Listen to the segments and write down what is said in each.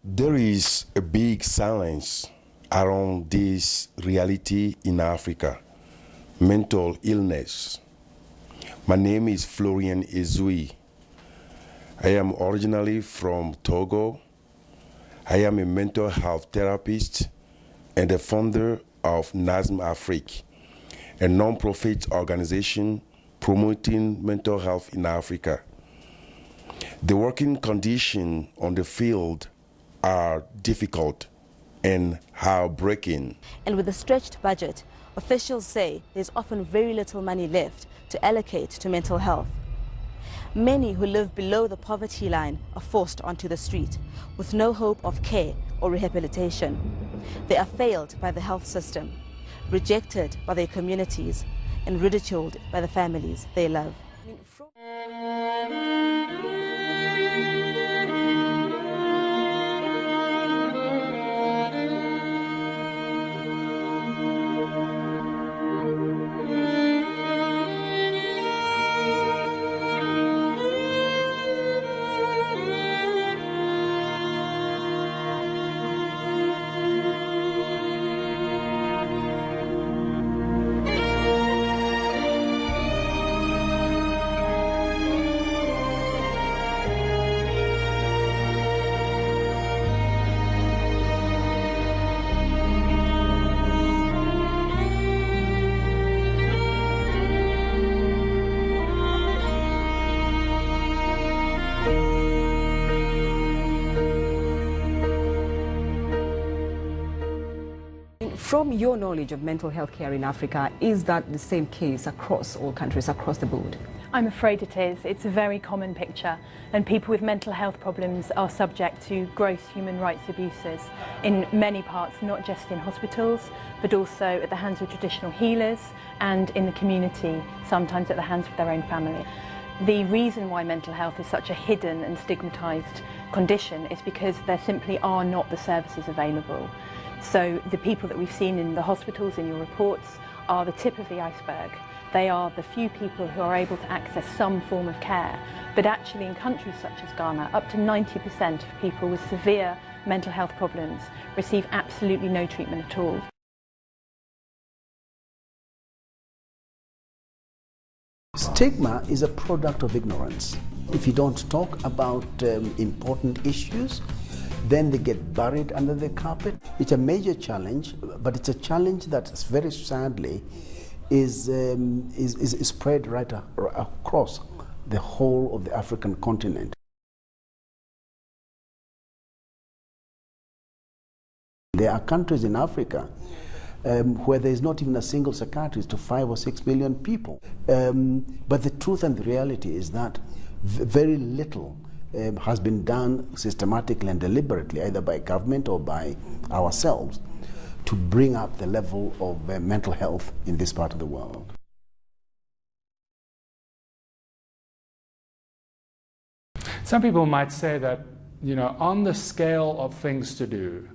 There is a big silence around this reality in Africa, mental illness. My name is Florian Ezui. I am originally from Togo. I am a mental health therapist and the founder of NASM Afrique, a non-profit organization promoting mental health in Africa. The working conditions on the field are difficult and heartbreaking. And with a stretched budget, officials say there's often very little money left to allocate to mental health. Many who live below the poverty line are forced onto the street with no hope of care or rehabilitation. They are failed by the health system, rejected by their communities, and ridiculed by the families they love. From your knowledge of mental health care in Africa, is that the same case across all countries, across the board? I'm afraid it is. It's a very common picture, and people with mental health problems are subject to gross human rights abuses in many parts, not just in hospitals, but also at the hands of traditional healers and in the community, sometimes at the hands of their own family. The reason why mental health is such a hidden and stigmatised condition is because there simply are not the services available. So the people that we've seen in the hospitals in your reports are the tip of the iceberg. They are the few people who are able to access some form of care. But actually in countries such as Ghana, up to 90% of people with severe mental health problems receive absolutely no treatment at all. Stigma is a product of ignorance. If you don't talk about important issues, then they get buried under the carpet. It's a major challenge, but it's a challenge that very sadly is spread right across the whole of the African continent. There are countries in Africa where there is not even a single psychiatrist to 5 or 6 million people. But the truth and the reality is that very little has been done systematically and deliberately, either by government or by ourselves, to bring up the level of mental health in this part of the world. Some people might say that, on the scale of things to do,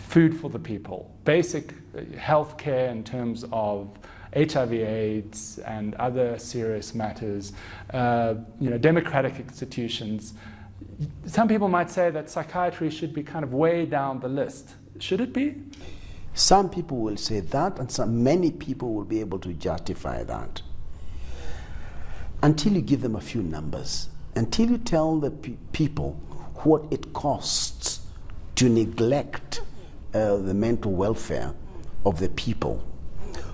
food for the people, basic health care in terms of HIV/AIDS and other serious matters, democratic institutions. Some people might say that psychiatry should be kind of way down the list. Should it be? Some people will say that, and many people will be able to justify that. Until you give them a few numbers, until you tell the people what it costs to neglect the mental welfare of the people.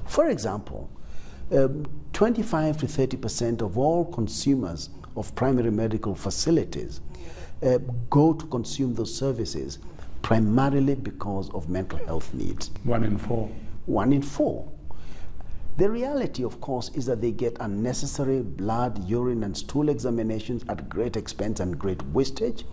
For example, 25 to 30% of all consumers of primary medical facilities go to consume those services primarily because of mental health needs. 1 in 4. 1 in 4. The reality, of course, is that they get unnecessary blood, urine, and stool examinations at great expense and great wastage.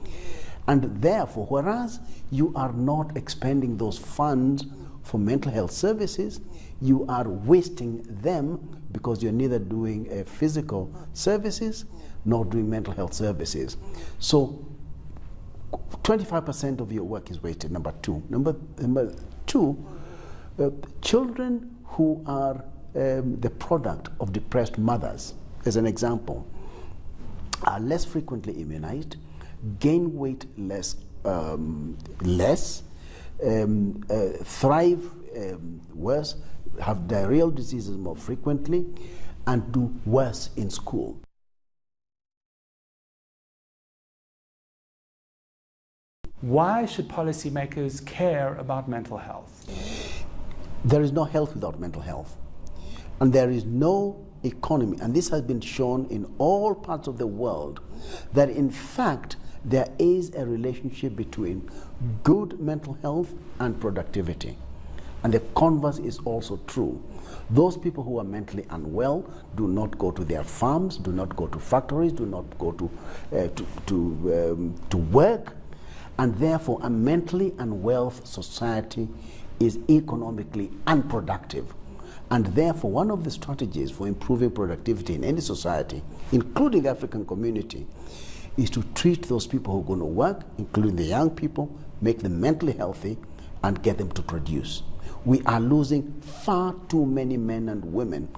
And therefore, whereas you are not expending those funds for mental health services, you are wasting them because you're neither doing physical services nor doing mental health services. So 25% of your work is wasted, number two. Number two, children who are the product of depressed mothers, as an example, are less frequently immunized, gain weight less less, thrive worse, have diarrheal diseases more frequently, and do worse in school. Why should policymakers care about mental health? There is no health without mental health. And there is no economy, and this has been shown in all parts of the world, that in fact there is a relationship between good mental health and productivity. And the converse is also true. Those people who are mentally unwell do not go to their farms, do not go to factories, do not go to work, and therefore a mentally unwell society is economically unproductive. And therefore one of the strategies for improving productivity in any society, including the African community, is to treat those people who are going to work, including the young people, make them mentally healthy and get them to produce. We are losing far too many men and women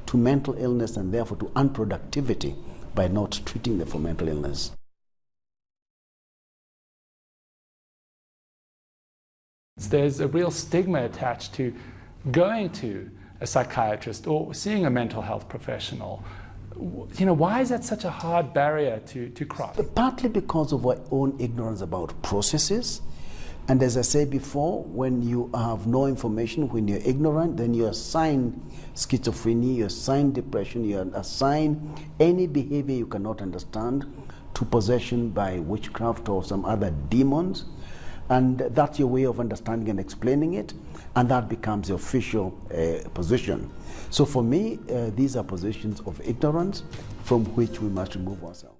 to mental illness and therefore to unproductivity by not treating them for mental illness. There's a real stigma attached to going to a psychiatrist or seeing a mental health professional. You know, why is that such a hard barrier to cross? Partly because of our own ignorance about processes. And as I said before, when you have no information, when you're ignorant, then you assign schizophrenia, you assign depression, you assign any behavior you cannot understand to possession by witchcraft or some other demons. And that's your way of understanding and explaining it, and that becomes the official position. So for me, these are positions of ignorance from which we must remove ourselves.